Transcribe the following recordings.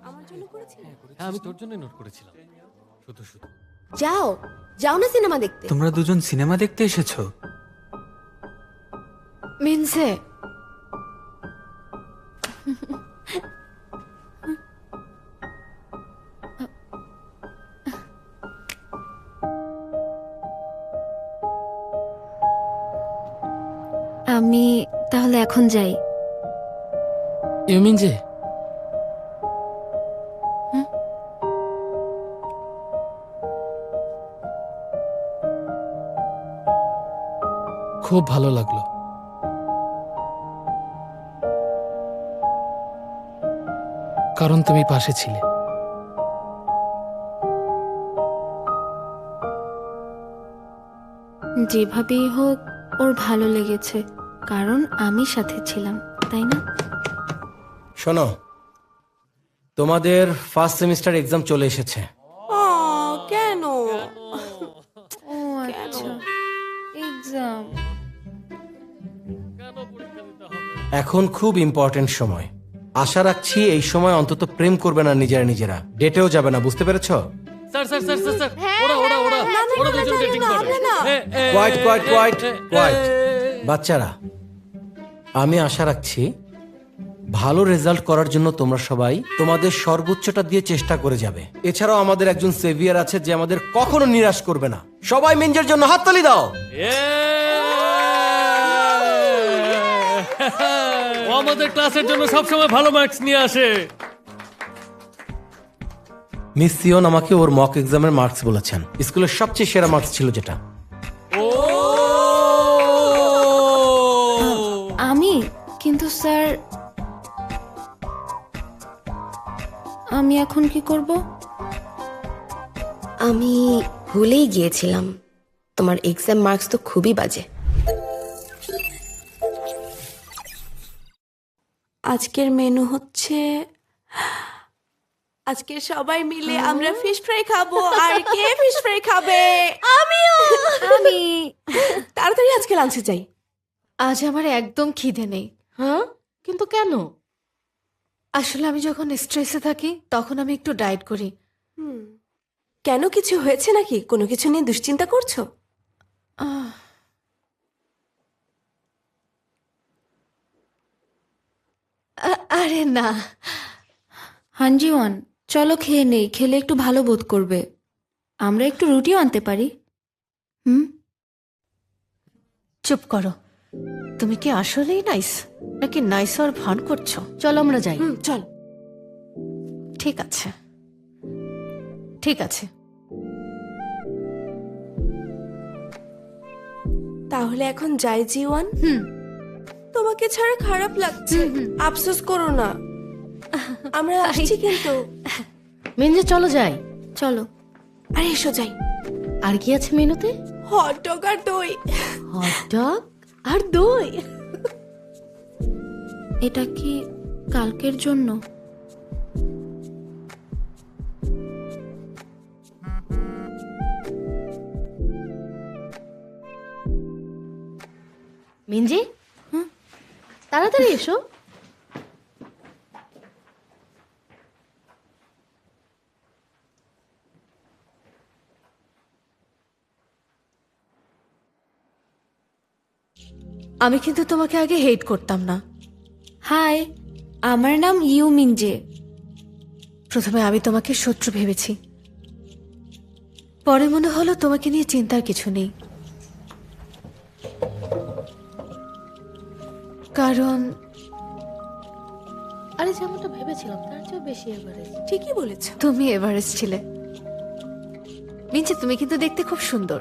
আমার জন্য করেছিস? হ্যাঁ, আমি তোর জন্যই নোট করেছিলাম। শুধু শুধু যাও যাও না সিনেমা দেখতে। তোমরা দুজন সিনেমা দেখতে এসেছো? মিনসে আমি তাহলে এখন যাই। ইউমিন যে খুব ভালো লাগলো। কারণ তুমি পাশে ছিলে। যেভাবেই হোক ওর ভালো লেগেছে, কারণ আমি সাথে ছিলাম, তাই না? শোনো, তোমাদের ফার্স্ট সেমিস্টার এক্সাম চলে এসেছে। কেন? ও আচ্ছা, এক্সাম। এখন খুব ইম্পর্টেন্ট সময়। আশা রাখছি এই সময় অন্তত প্রেম করবে না নিজেরা নিজেরা, ডেটেও যাবে না, বুঝতে পেরেছো? Sir sir sir sir sir, ওরা ওরা ওরা ওরা দুজন ডেটিং করে। Quiet quiet quiet quiet. বাচ্চারা, আমি আশা রাখছি ভালো রেজাল্ট করার জন্য তোমরা সবাই তোমাদের সর্বোচ্চটা দিয়ে চেষ্টা করে যাবে। এছাড়াও আমাদের একজন সেভিয়ার আছে যে আমাদের কখনো নিরাশ করবে না। সবাই মিঞ্জের জন্য হাততালি দাও। ও আমাদের ক্লাসের জন্য সবসময় ভালো মার্কস নিয়ে আসে। মিস সিওন আমাকে ওর মক এক্সামের মার্কস বলেছেন স্কুলের সবচেয়ে সেরা মার্কস ছিল যেটা। আমি কিন্তু স্যার, আমি এখন কি করব? আমি ভুলেই গিয়েছিলাম, তোমার এক্সাম মার্কস তো খুবই বাজে। আজকের মেনু হচ্ছে, আজকে সবাই মিলে আমরা ফিশ ফ্রাই খাবো। আর কে ফিশ ফ্রাই খাবে? আমিও। আমি তাড়াতাড়ি আজকে লাঞ্চে যাই। আজ আমার একদম খিদে নেই। হ্যাঁ, কিন্তু কেন? আসলে আমি যখন স্ট্রেসে থাকি তখন আমি একটু ডায়েট করি। কেন, কিছু হয়েছে নাকি? কোনো কিছু নিয়ে দুশ্চিন্তা করছো? আরে না, হানজিওয়ান, চলো খেয়ে নেই, খেলে একটু ভালো বোধ করবে। আমরা একটু রুটিও আনতে পারি। চুপ করো। তুমি কি আসলেই নাইস নাকি নাইস আর ভান করছো? চলো আমরা যাই। চল। ঠিক আছে, ঠিক আছে। তাহলে এখন যাই জিওয়ান। তোমাকে ছাড়া খারাপ লাগছে, আফসোস করো না। আমরা আসছি কিন্তু। মিঞ্জে চলো যাই। চলো। আরে এসো যাই। আর কি আছে মেনুতে? হট ডগ আর দই। হট ডগ আর দই। এটা কি কালকের জন্য? মিঞ্জি, তাড়াতাড়ি এসো। আমি কিন্তু তোমাকে আগে হেট করতাম না। হাই, আমার নাম ইউমিনজে। প্রথমে আমি তোমাকে শত্রু ভেবেছি, পরে মনে হলো তোমাকে নিয়ে চিন্তার কিছু নেই। কারণ আরে যেমনটা ভেবেছিলাম তার চেয়েও বেশি এভারেস্ট। ঠিকই বলেছ। তুমি এভারেস্ট ছিলে। মিঞ্চে, তুমি কিন্তু দেখতে খুব সুন্দর।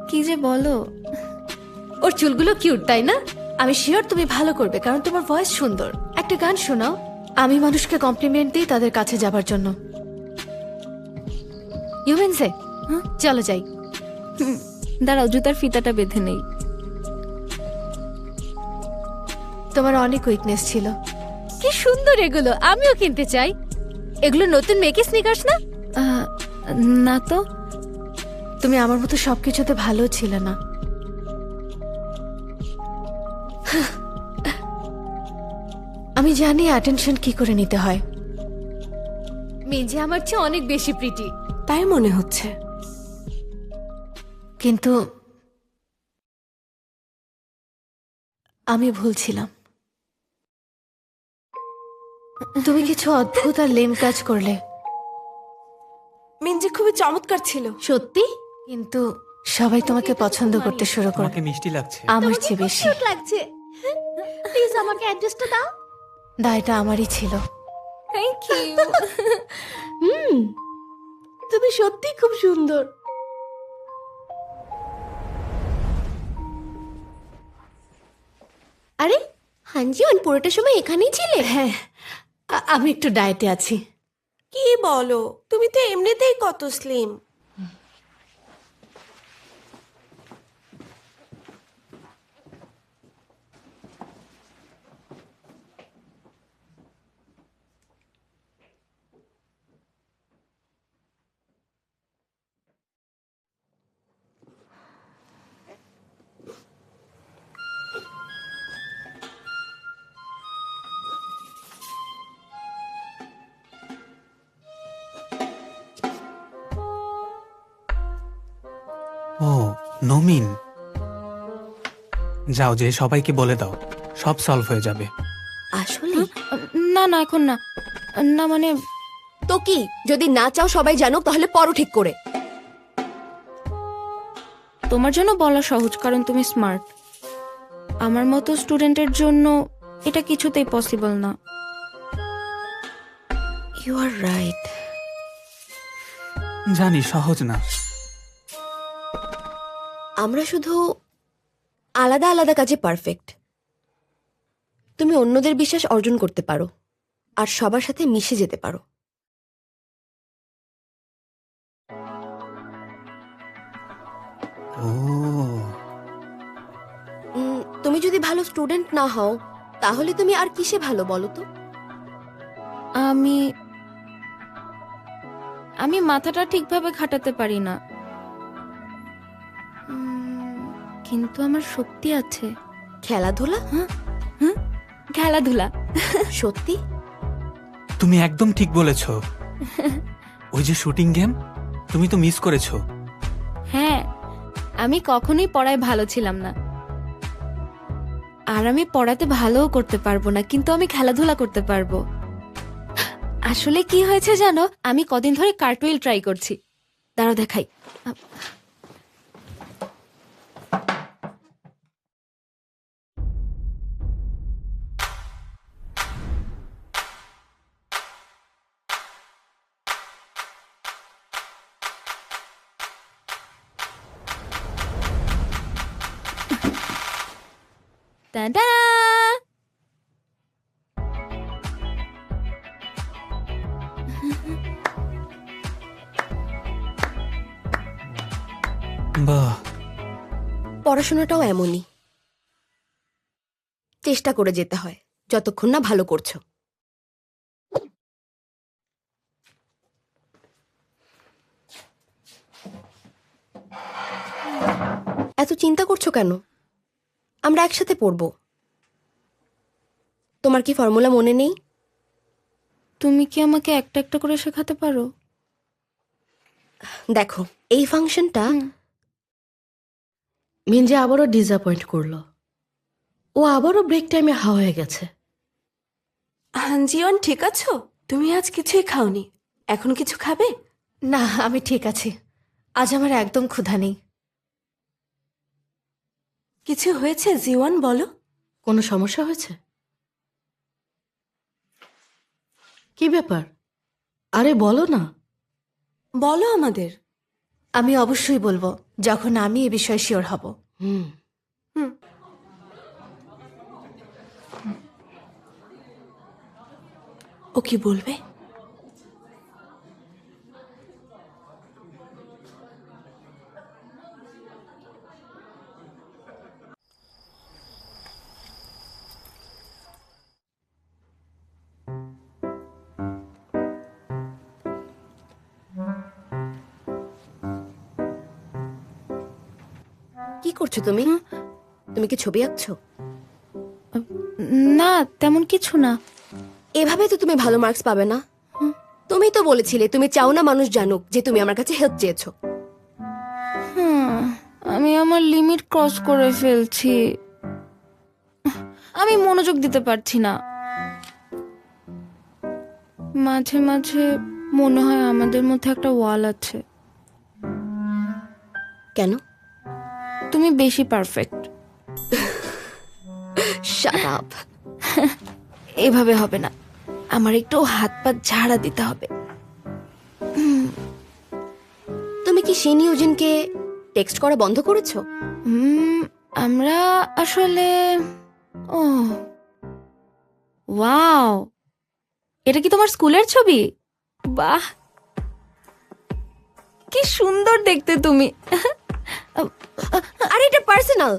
কি যে বলো। ওর চুলগুলো কিউট, তাই না? আমি শিওর তুমি ভালো করবে, কারণ তোমার ভয়েস সুন্দর। একটা গান শোনাও। আমি মানুষকে কমপ্লিমেন্ট দিই তাদের কাছে যাবার জন্য। ইউমেনসে, চলো যাই। দাঁড়াও, জুতার ফিতাটা বেঁধে নেই। তোমার অনেক উইকনেস ছিল। কি সুন্দর এগুলো, আমিও কিনতে চাই। এগুলো নতুন মেকি স্নিকার্স না? না তো। তুমি আমার মতো সবকিছুতে ভালো ছিল না। আমি জানি অ্যাটেনশন কি করে নিতে হয়। মিঞ্জি আমার চেয়ে অনেক বেশি প্রিটি, তাই মনে হচ্ছে। কিন্তু আমি ভুল ছিলাম। তুমি কিছু অদ্ভুত আর লেম কাজ করলে। মিঞ্জি খুবই চমৎকার ছিল। সত্যি? কিন্তু সবাই তোমাকে পছন্দ করতে শুরু করে, তোমাকে মিষ্টি লাগছে। আমার চেয়ে বেশি লাগছে। প্লিজ আমাকে অ্যাড্রেসটা দাও। দায়টা আমারই ছিল। Thank you. তুমি সত্যি খুব সুন্দর। আরে হানজিওন, পুরোটা সময় এখানেই ছিলে? হ্যাঁ, আমি একটু ডায়েটে আছি। কি বলো, তুমি তো এমনিতেই কত স্লিম। ও নমিন, যাও যে সবাইকে বলে দাও, সব সলভ হয়ে যাবে। আসলে না না, এখন না। না মানে, তো কি, যদি না চাও সবাই জানুক তাহলে পরো ঠিক করে। তোমার জন্য বলা সহজ কারণ তুমি স্মার্ট। আমার মতো স্টুডেন্টের জন্য এটা কিছুতেই পসিবল না। You are right. জানি সহজ না। আমরা শুধু আলাদা আলাদা কাজে পারফেক্ট। তুমি অন্যদের বিশ্বাস অর্জন করতে পারো আর সবার সাথে মিশে যেতে পারো। ও তুমি যদি ভালো স্টুডেন্ট না হও তাহলে তুমি আর কিসে ভালো বলো তো? আমি আমি মাথাটা ঠিকভাবে খাটাতে পারি না। কিন্তু আমার শক্তি আছে। খেলাধুলা? খেলাধুলা। সত্যি? তুমি একদম ঠিক বলেছ। ওই যে শুটিং গেম, তুমি তো মিস করেছো। হ্যাঁ, আমি কখনোই পড়ায় ভালো ছিলাম না, আর আমি পড়াতে ভালোও করতে পারবো না, কিন্তু আমি খেলাধুলা করতে পারবো। আসলে কি হয়েছে জানো, আমি কদিন ধরে কার্টুইল ট্রাই করছি। দাঁড়াও দেখাই। Ta-da! বাহ, পড়াশোনাটাও এমনই, চেষ্টা করে যেতে হয় যতক্ষণ না ভালো করছো। এত চিন্তা করছো কেন? আমরা একসাথে পড়বো। তোমার কি ফর্মুলা মনে নেই? তুমি কি আমাকে একটা একটা করে শেখাতে পারো? দেখো, এই ফাংশনটা মিঞ্জে আবারও ডিসঅ্যাপয়েন্ট করলো। ও আবারও ব্রেক টাইমে হাওয়া হয়ে গেছে। হানজিওন, ঠিক আছো? তুমি আজ কিছুই খাওনি, এখন কিছু খাবে? না, আমি ঠিক আছি। আজ আমার একদম ক্ষুধা নেই। কিছু হয়েছে জিওয়ান, বলো। কোনো সমস্যা হয়েছে? কি ব্যাপার? আরে বলো না। বলো আমাদের। আমি অবশ্যই বলবো যখন আমি এ বিষয়ে শিওর হব। হুম, ও কি বলবে? কি করছো তুমি? তুমি কি ছবি আঁকছো? না, তেমন কিছু না। এভাবে তো তুমি ভালো মার্কস পাবে না। তুমি তো বলেছিলে তুমি চাও না মানুষ জানুক যে তুমি আমার কাছে হেল্প চেয়েছো। আমি আমার লিমিট ক্রস করে ফেলছি। আমি মনোযোগ দিতে পারছি না। মাঝে মাঝে মনে হয় আমাদের মধ্যে একটা ওয়াল আছে। কেন? তুমি বেশি পারফেক্ট। Shut up. এভাবে হবে না, আমার একটু হাত পা ঝাড়া দিতে হবে। তুমি কি শিন ইউজিনকে টেক্সট করা বন্ধ করেছো? আমরা আসলে ও ওয়াও, এটা কি তোমার স্কুলের ছবি? বাহ, কি সুন্দর দেখতে তুমি। আরে এটা পার্সোনাল।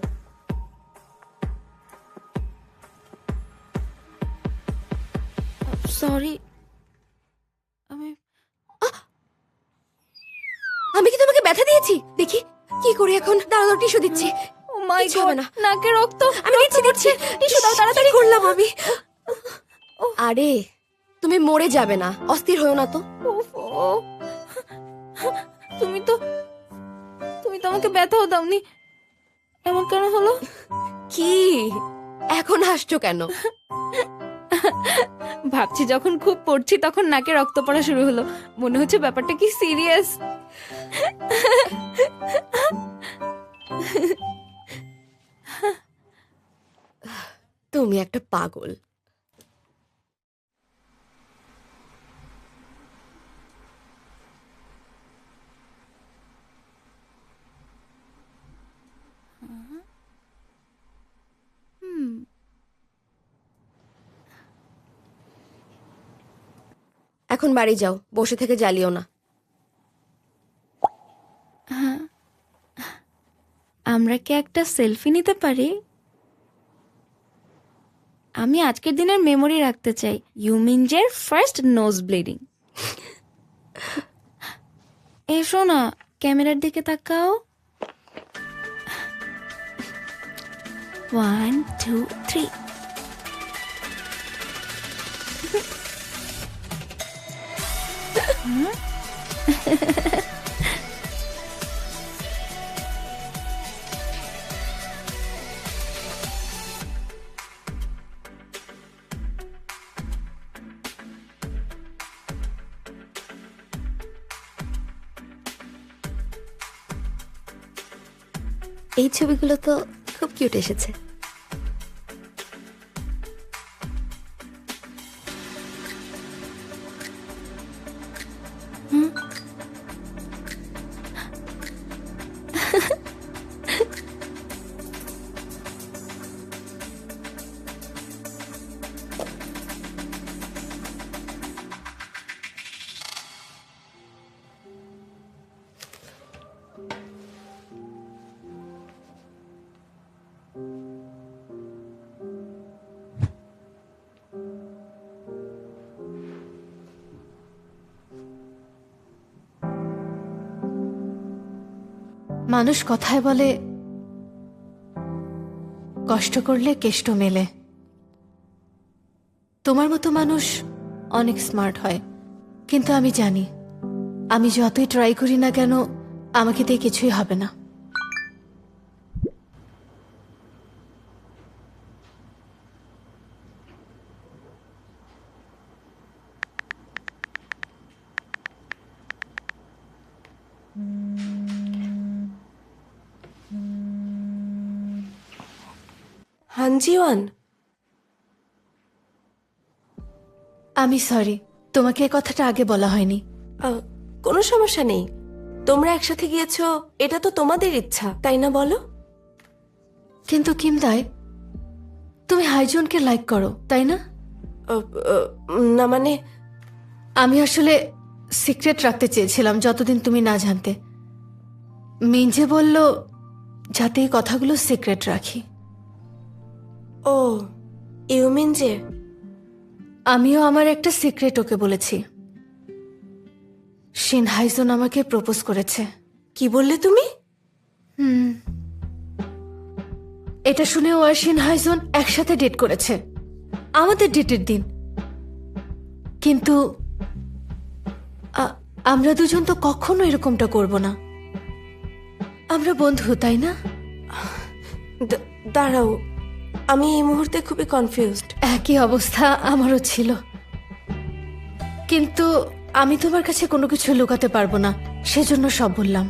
সরি, আমি কি তোমাকে ব্যথা দিয়েছি? দেখি কি করি এখন। দাঁড়াও, টিস্যু দিচ্ছি। ও মাই কিচ্ছু হবে গড, না। নাকে রক্ত। আমি দিচ্ছি। টিস্যু দাও তাড়াতাড়ি। কি করলাম আমি? আরে তুমি মরে যাবে না, অস্থির হয়েও না তো। ওফো, তুমি তো আমাকে ব্যথাও দাওনি, এমন কেন হলো? কি এখন হাসছো কেন? ভাবছি যখন খুব পড়ছি তখন নাকে রক্ত পড়া শুরু হলো, মনে হচ্ছে ব্যাপারটা কি সিরিয়াস। তুমি একটা পাগল। এখন বাড়ি যাও, বসে থেকে জ্বালিও না। আমরা কি একটা সেলফি নিতে পারি? আমি আজকের দিনের মেমোরি রাখতে চাই, ইউমিনজের ফার্স্ট নোজ ব্লিডিং। এসো না, ক্যামেরার দিকে তাকাও। 1 2 3। এই ছবিগুলো তো খুব কিউট এসেছে। মানুষ কথায় বলে কষ্ট করলে কেষ্ট মেলে। তোমার মতো মানুষ অনেক স্মার্ট হয়, কিন্তু আমি জানি আমি যতই ট্রাই করি না কেন আমাকে দিয়ে কিছুই হবে না। হানজিওয়ান, আমি সরি, তোমাকে এই কথাটা আগে বলা হয়নি। কোনো সমস্যা নেই। তোমরা একসাথে গিয়েছো, এটা তো তোমাদের ইচ্ছা, তাই না বলো? কিন্তু কিমদাই, তুমি হাইজনকে লাইক করো তাই না? না মানে আমি আসলে সিক্রেট রাখতে চেয়েছিলাম যতদিন তুমি না জানতে। মিঞ্জে বলল যাতে এই কথাগুলো সিক্রেট রাখি। ও ইউমিন যে, আমিও আমার একটা সিক্রেট ওকে বলেছি। শিন হাইজন আমাকে প্রপোজ করেছে। কি বললে তুমি? এটা শুনে ও আর শিন হাইজন একসাথে ডেট করেছে আমাদের ডেটের দিন। কিন্তু আমরা দুজন তো কখনো এরকমটা করব না। আমরা বন্ধু, তাই না? দাঁড়াও, আমি এই মুহূর্তে খুবই কনফিউজড। একই অবস্থা আমারও ছিল, কিন্তু আমি তোমার কাছে কোনো কিছু লুকাতে পারবো না, সেজন্য সব বললাম।